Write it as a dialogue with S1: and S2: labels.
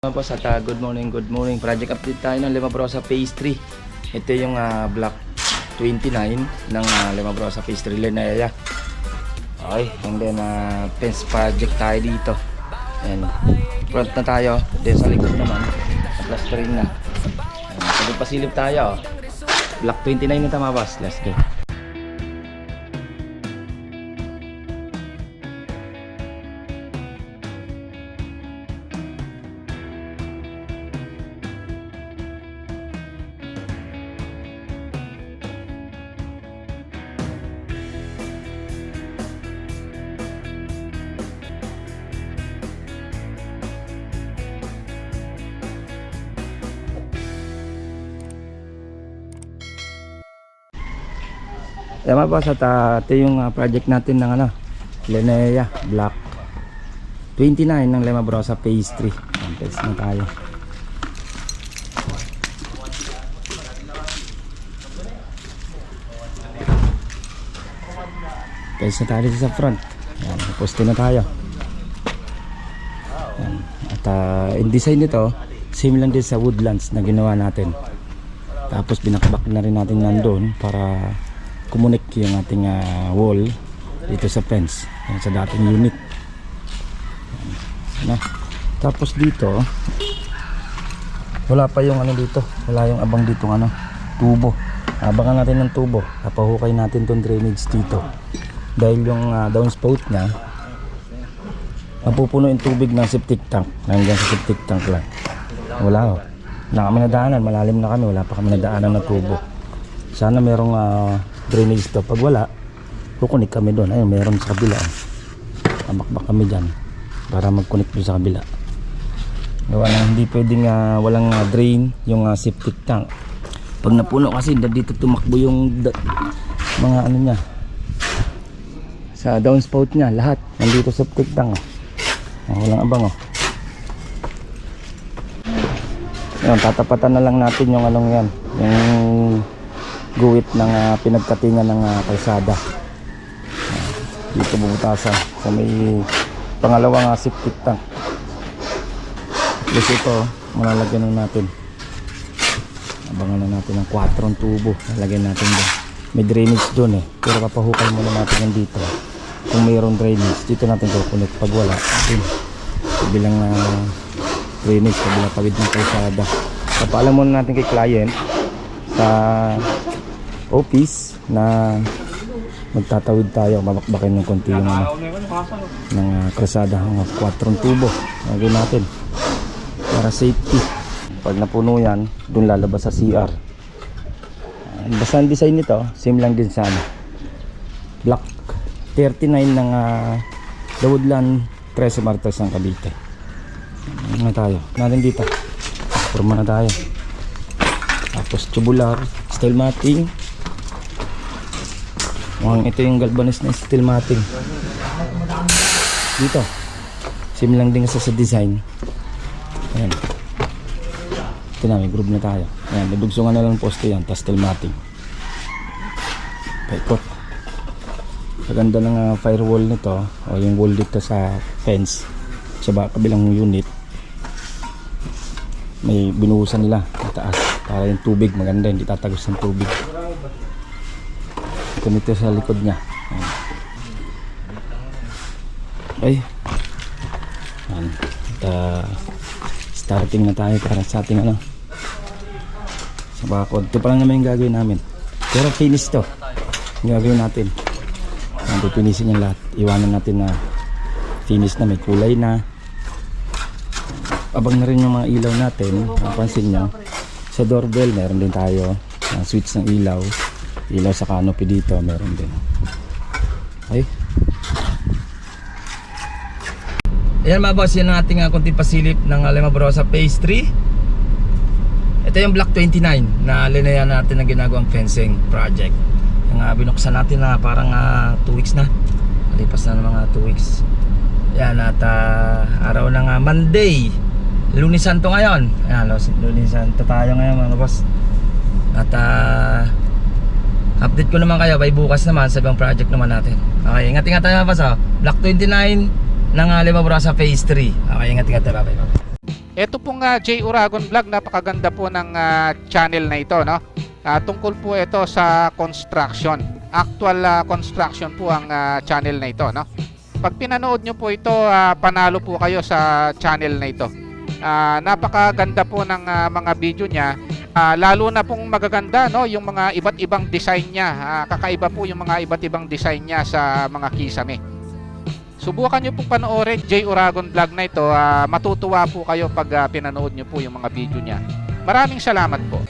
S1: Mga boss at good morning. Project update tayo ng Lima Brosa Phase 3. Ito yung block 29 ng Lima Brosa Phase 3 Linea. Okay, and then fence project tayo dito. And front na tayo, then sa likod naman plastering na. So pasilip tayo. Block 29 na tama boss, let's go. Tama boss at ito yung project natin ng Linea Block 29 ng Lima Brosa Phase 3. Phase na tayo. Phase na tayo sa front. Yan, poste na tayo. Yan. At yung design nito same lang din sa woodlands na ginawa natin. Tapos binakbak na rin natin nandun para kumunik yung ating wall dito sa fence, yan, sa dating unit. Yan. Tapos dito wala pa yung dito, wala yung abang dito tubo. Abangan natin ng tubo, napahukay natin tong drainage dito dahil yung downspout nya mapupuno yung tubig ng septic tank, hanggang sa septic tank lang. Wala na kami nadaanan, malalim na kami, wala pa kami nadaanan na tubo. Sana merong drainage to. Pag wala, kukunik kami doon. Ayun, meron sa kabila. Amakbak kami dyan para mag-connect doon sa kabila. Gawa na hindi pwedeng walang drain yung septic tank. Pag napuno kasi dito tumakbo yung mga niya sa downspout niya, lahat nandito sa septic tank. Walang abang Yan, tatapatan na lang natin yung yan, yung guwit ng pinagkatingan ng kalsada. Dito bubutasan sa may pangalawang septic tank. Plus ito malalagyan na natin, abangan na natin ng 4 tubo, lalagyan natin doon. May drainage doon pero papahukay muna natin yan dito. Kung mayroong drainage dito natin kukunik. Pag wala, bilang drainage kabilang tawid ng kalsada. Papaalam muna natin kay client sa office na magtatawid tayo, mabakbakin ng konti yung ng kalsada, ng 4 tubo lagyan natin para safety. Pag napuno yan, dun lalabas sa CR. Basta ang design nito same lang din sa block 39 ng The Woodland 13 Martes ng Cavite. Ano tayo natin dito, forma na tayo. Tapos tubular, steel matting. Ito yung galvanized na steel matting. Dito same lang din sa design. Ayan, ito na, may groove na tayo. Ayan, dudugsungan na lang poste yan, tapos steel matting. Paikot. Maganda ng firewall nito, o yung wall dito sa fence sa kabilang unit. May binuhusan nila sa taas para yung tubig maganda, hindi tatagos ng tubig. Ganito sa likod niya. Okay. Starting na tayo para sa ating sa bakod. Ito pa lang naman yung gagawin namin, pero finish to yung gagawin natin. Pipinisin yung lahat, iwanan natin na finish na, may kulay na. Abang na rin yung mga ilaw natin. Napansin nyo sa doorbell meron din tayo switch ng ilaw sa canopy dito, meron din. Okay. Ayan mga boss, yan ang ating konting pasilip ng Lima Brosa Phase 3. Ito yung block 29 na linea natin na ginagawang fencing project. Yung binuksan natin na parang 2 weeks na. Malipas na ng mga 2 weeks. Yan, at araw ng Monday, Lunes Santo ngayon. Ayan, Lunes Santo tayo ngayon mga boss. At update ko naman kayo by bukas naman sa ibang project naman natin. Okay, ingat-ingat tayo mga boss. Block 29 ng Lima Brosa Phase 3. Okay, ingat-ingat tayo. Bye-bye.
S2: Ito pong J Uragon Vlog, napakaganda po ng channel na ito, no? Tungkol po ito sa construction. Actual construction po ang channel na ito, no? Pag pinanood nyo po ito, panalo po kayo sa channel na ito. Napakaganda po ng mga video niya. Lalo na pong magaganda, no, yung mga iba't ibang design niya. Kakaiba po yung mga iba't ibang design niya sa mga kisame. Subukan nyo pong panoorin J Uragon Vlog na ito. Matutuwa po kayo pag pinanood nyo po yung mga video niya. Maraming salamat po.